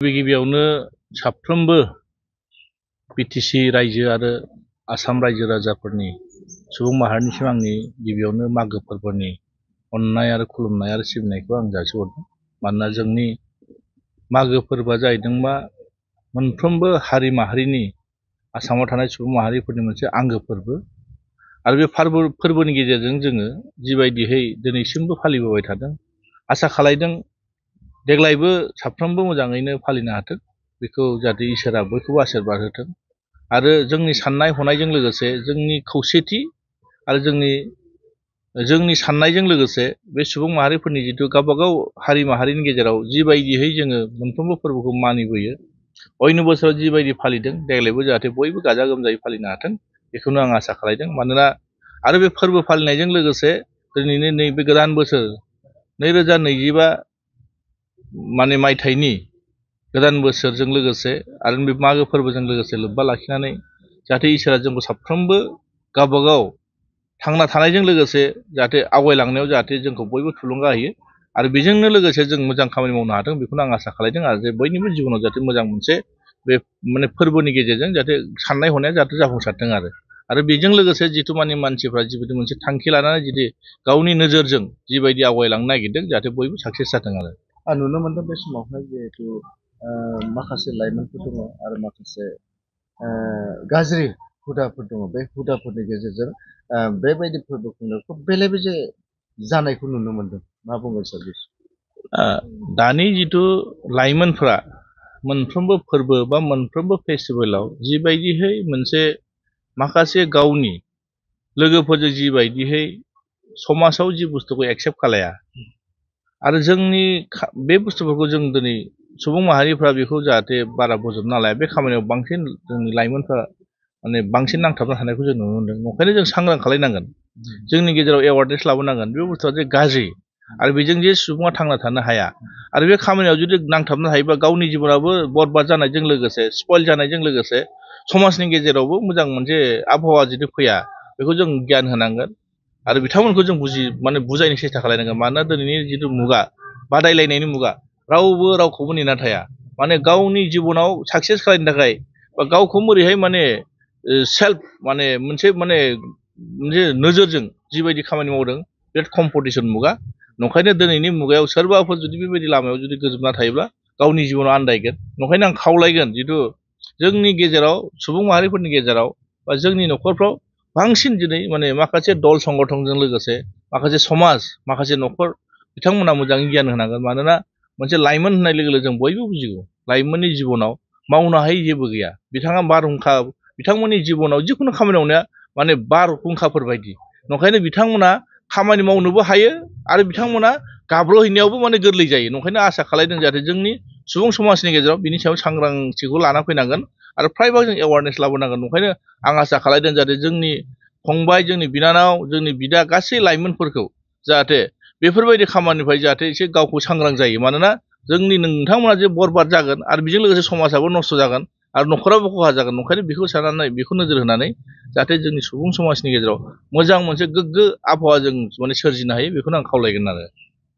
गिबियावनो साफ्रोमबो बिटिसि रायजो आरो आसाम रायजो राजाफोरनि सुबुं माहारिनिसिम आंनि गिबियावनो मागो फोरबोनि अननाय आरो खुलुमनाय आरो सिबिनायखौ आं जासिहरदों। मानोना जोंनि मागो फोरबोआ जाहैदों मा मोनफ्रोमबो हारि माहारिनि आसामाव थानाय सुबुं माहारिफोरनि मोनसे आंगो फोरबो आरो बे फोरबोनि गेजेरजों जोङो जिबायदिहै दिनैसिमबो फालिबोबाय थादों, आसा खालायदों देग्लायबो साफ्रोमबो मोजाङैनो फालिनो हाथों, बेखौ जाहाथे इसोरा बयखौबो आशीर्बाद होथों आरो जोंनि साननाय हनायजों लोगोसे जोंनि खौसेथि आरो जोंनि साननायजों लोगोसे बे सुबुं माहारिफोरनि जिथु गावबागाव हारि माहारिनि गेजेराव जिबायदिहै जोङो मोनफ्रोमबो फोरबोखौ मानिबोयो, अयन बोसोराव जिबायदि फालिदों देग्लायबो जाहाथे बयबो गाजा गोमजायै फालिनो हाथों बेखौनो आं आसा खालायदों। मानोना आरो बे फोरबो फालिनायजों लोगोसे दिनैनि नैबे गोदान बोसोर 2025 मायथाइनि गोदान बोसोरजों लोगोसे आरो बे मागो फोरबोजों लोगोसे लोब्बा लाखिनानै जाहाथे इसोरा जोंखौ साफ्रोमबो गावबागाव थांना थानायजों लोगोसे जाहाथे आवगायलांनायाव जाहाथे जोंखौ बयबो थुलुंगा होयो आरो बेजोंनो लोगोसे जों मोजां खामानि मावनो हाथों बेखौनो आं आसा खालायदों आरो जे बयनिबो जिबनाव जाहाथे मोजां मोनसे बे फोरबोनि गेजेरजों जाहाथे साननाय हनाया जाहाथे जाफुंसारथों आरो बेजों लोगोसे जिथु मानसिफ्रा जिबायदि मोनसे थांखि लानानै जुदि गावनि नोजोरजों जिबायदि आवगायलांनो नागिरदों जाहाथे बयबो साक्सेस जाथों आं नुनो मोनदों बे समावहाय जिहेतु माखासे लाइमोनफोर दङ आरो माखासे गाज्रि हुदाफोर दङ, बे हुदाफोरनि गेजेरजों बेबायदि फोरबो खुंनायखौ बेले बेजे जानायखौ नुनो मोनदों। मा बुंगोन सार? दानि जिथु लाइमोनफ्रा मोनफ्रोमबो फोरबो बा मोनफ्रोमबो फेस्टिभेलाव जिबायदिहै मोनसे माखासे गावनि लोगोफोरजों जिबायदिहै समाजाव जि बुस्थुखौ एक्सेप्ट खालाया आरो जोंनि बे बुस्थुफोरखौ जों दिनै सुबुं माहारिफ्रा बेखौ जाहाथे बारा बोजबना लाया, बे खामानियाव बांसिन जोंनि लाइमोनफ्रा बांसिन नांथाबना थानायखौ जों नुनो मोनदों। ओंखायनो जों सांग्रां खालायनांगोन, जोंनि गेजेराव एवारनेस लाबोनांगोन बे बुस्थुआ जे गाज्रि आरो बेजों जे सुबुङा थांना थानो हाया आरो बे खामानियाव जुदि नांथाबनो हायोबा गावनि जिबनाबो बरबाद जानायजों लोगोसे स्पइल जानायजों लोगोसे समाजनि गेजेरावबो मोजां मोनसे आबहावा जुदि फैया बेखौ जों गियान होनांगोन आरो बिथांमोनखौ जों बुजायनो सेस्था खालायनांगोन। मानोना दिनैनि जिथु मुगा बादायलायनायनि मुगा, रावबो रावखौबो नेना थाया। गावनि जिबनाव साक्सेस खालामनो थाखाय बा गावखौ बोरैहाय सेल्फ मोनसे नोजोरजों जिबायदि खामानि मावदों बे कम्पिटिसन मुगा। ओंखायनो दिनैनि मुगायाव सोरबाफोर जुदि बेबायदि लामायाव जुदि गोजोबना थायोब्ला गावनि जिबनाव आन्दायगोन। ओंखायनो आं खावलायगोन जिथु जोंनि गेजेराव सुबुं माहारिफोरनि गेजेराव बा जोंनि न'खरफ्राव बांसिन दिनै माखासे दल संगठनजों लोगोसे माखासे समाज माखासे न'खर बिथांमोना मोजाङै गियान होनांगोन। मानोना मोनसे लाइमोन होननाय लोगो लोगो जों बयबो बुजिगौ लाइमोननि जिबनाव मावनो हायै जेबो गैया। बिथांमोननि जिबनाव जिखुनु खामानि मावनाया बारहुंखाफोर बायदि। ओंखायनो बिथांमोना खामानि मावनोबो हायो आरो बिथांमोना गाब्र'हैनायावबो गोरलै जायो। ओंखायनो आसा खालायदों जाहाथे जोंनि सुबुं समाजनि गेजेराव बिनि सायाव सांग्रांथिखौ लाना फैनांगोन आरो फ्रायबा जों एवारनेस लाबोनांगोन। ओंखायनो आं आसा खालायदों जाहाथे जोंनि फंबाय, जोंनि बिनानाव, जोंनि बिदा गासै लाइमोनफोरखौ जाहाथे बेफोरबायदि खामानिनिफ्राय जाहाथे एसे गावखौ सांग्रां जायो। मानोना नोंथांमोना जे बरबाद जागोन आरो बेजों लोगोसे समाजाबो नस्थ' जागोन आरो न'खराबो खहा जागोन। ओंखायनो बेखौ साननानै बेखौ नोजोर होनानै जाहाथे जोंनि सुबुं समाजनि गेजेराव मोजां मोनसे गोग्गो आबहावा जों सोरजिनो हायो बेखौनो आं खावलायगोन